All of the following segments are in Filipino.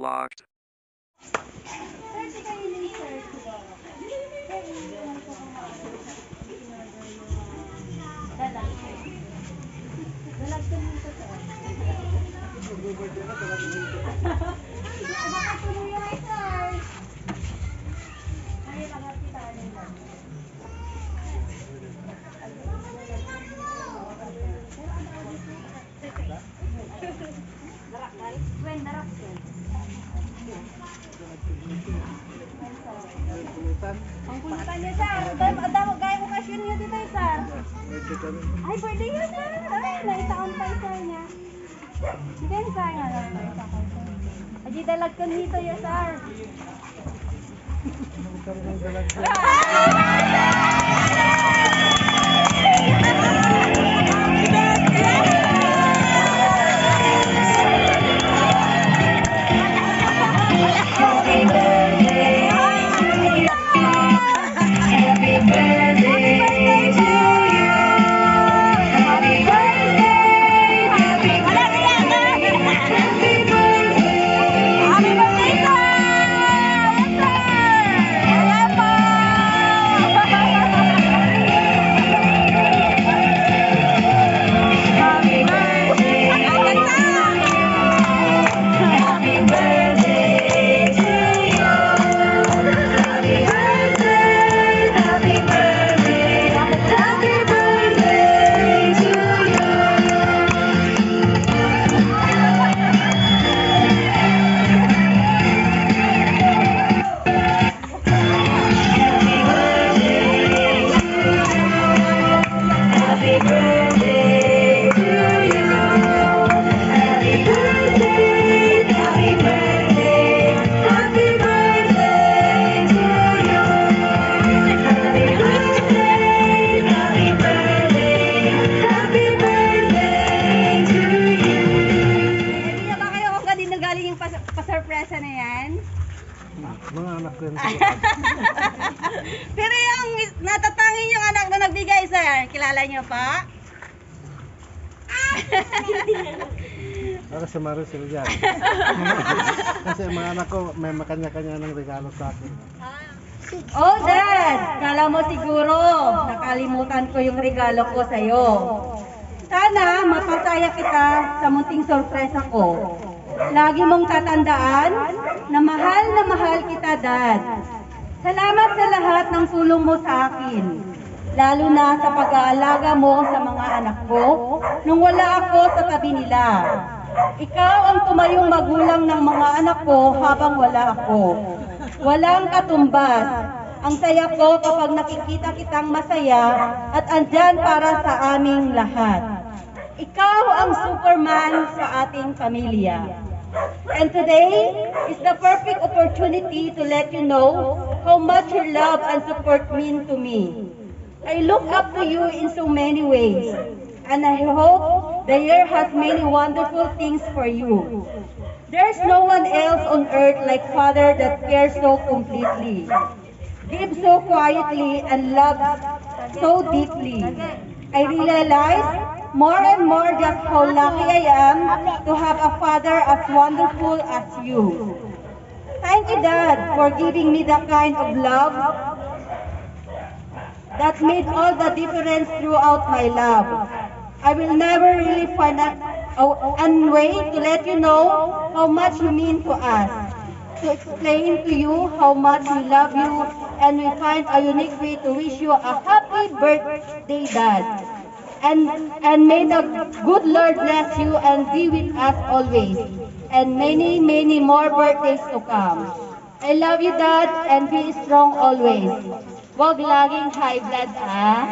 blocked. Ang pulutan niya, sir. Damo gaya mo kasyon niya dito, sir. Ay, birthday niya, sir. Ay, naitaon pa, sir niya. Hindi, sir, nga lang. Aji, dalagkan nito, ya, sir. Pasurpresa na yan. Mga anak ko yan. Pero yung natatangin yung anak na nagbigay, sir, kilala niyo pa? Para sa Maricel dyan. Kasi mga anak ko may makanya-kanya ng regalo sa akin. Oh, Dad! Kala mo siguro nakalimutan ko yung regalo ko sa'yo. Sana mapasaya kita sa munting sorpresa ko. Lagi mong tatandaan na mahal kita, Dad. Salamat sa lahat ng tulong mo sa akin. Lalo na sa pag-aalaga mo sa mga anak ko nung wala ako sa tabi nila. Ikaw ang tumayong magulang ng mga anak ko habang wala ako. Walang katumbas. Ang saya ko kapag nakikita kitang masaya at andyan para sa aming lahat. Ikaw ang Superman sa ating pamilya. And today is the perfect opportunity to let you know how much your love and support mean to me. I look up to you in so many ways, and I hope the year has many wonderful things for you. There's no one else on earth like Father that cares so completely, gives so quietly, and loves so deeply. I realize more and more just how lucky I am to have a father as wonderful as you. Thank you, Dad, for giving me the kind of love that made all the difference throughout my love. I will never really find a way to let you know how much you mean to us, to explain to you how much we love you, and we find a unique way to wish you a happy birthday, Dad. And may the good Lord bless you and be with us always, and many, many more birthdays to come. I love you, Dad, and be strong always. Wag laging high blood, ha?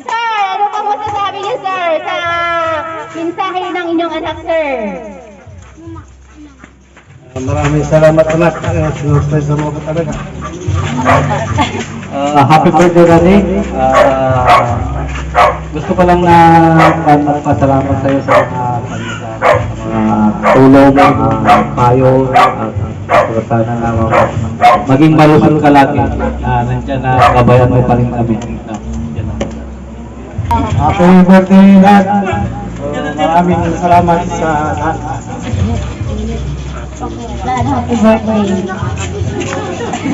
Sir, ano pang masasabi niyo, sir, sa mensahe ng inyong anak, sir? Maraming salamat anak. Sinurpresa mo ko talaga. Happy birthday, Rani. Gusto ko lang na magpasalamat sa iyo sa mga tulong, payo, at sana na maging malusog ka lagi na nandiyan na kabayan mo pa rin kami. Happy birthday lahat. Maraming salamat sa lahat. Lan, happy birthday.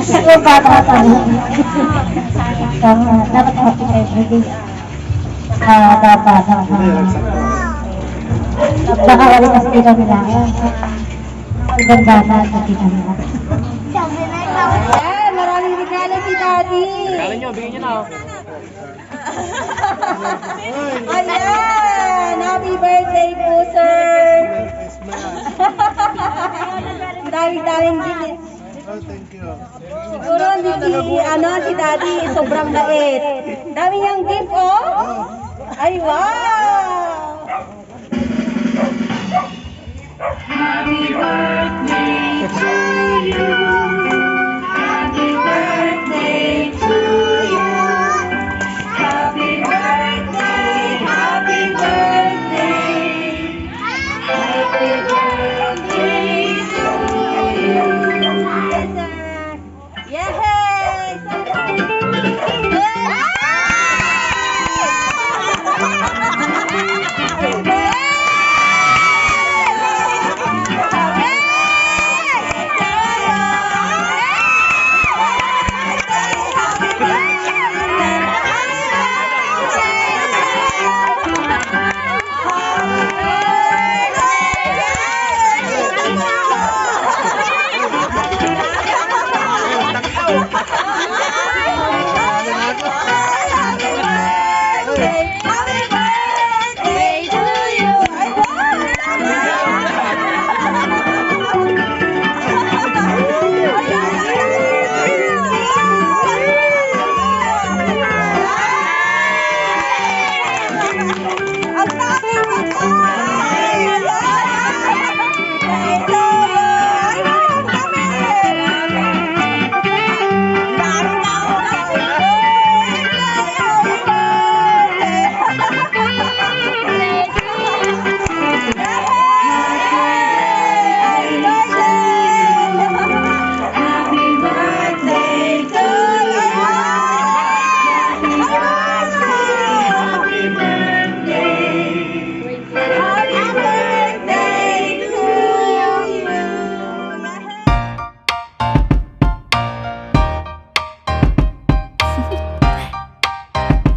Siguro bata pa rin. Dapat happy birthday. Dapat. Nakawali kasi dito nila. Ibang bata sa dito nila. Ayan, maraming regalo si Daddy. Regalo nyo, bigyan nyo na. Ayan, happy birthday po, sir. Ang daming gift. Oh, thank you. Siguro hindi si Daddy, sobrang bait. Dami niyang gift, oh. Ay, wow. Happy birthday to you. Happy birthday to you. Happy birthday, happy birthday. Happy birthday to you. Yes!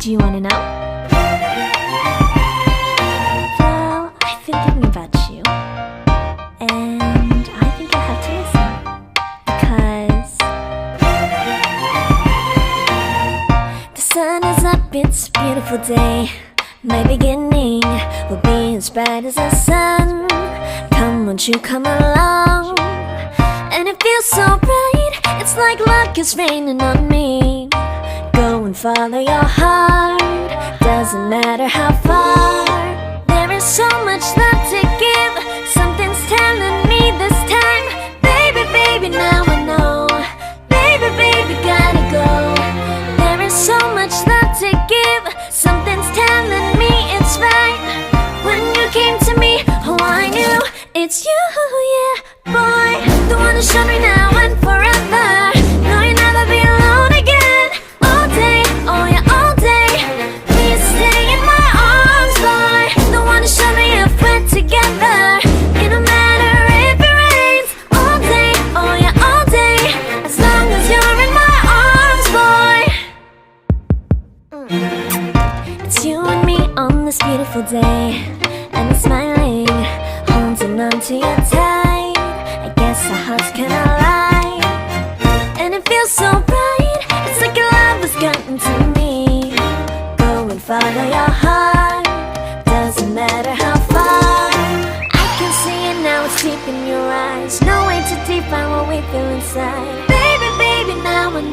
Do you want to know? Well, I've been thinking about you, and I think I have to listen because the sun is up, it's a beautiful day. My beginning will be as bright as the sun. Come, won't you come along? And it feels so bright, it's like luck is raining on me. Go and follow your heart, doesn't matter how far. There is so much love to give, something's telling me this time. Baby, baby, now I know. Baby, baby, gotta go. There is so much love to give, something's telling me it's right. When you came to me, oh I knew it's you, yeah, boy. The one who showed me now and forever. No, you'll never be alone again. All day, oh yeah, all day. Please stay in my arms, boy. The one who showed me if we're together. It don't matter if it rains. All day, oh yeah, all day. As long as you're in my arms, boy. It's you and me on this beautiful day, and I'm smiling, holding on to you tight. I guess our hearts can align, and it feels so bright. It's like your love has gotten to me. Go and follow your heart, doesn't matter how far. I can see it now, it's deep in your eyes. No way to define what we feel inside. Baby, baby, now I know.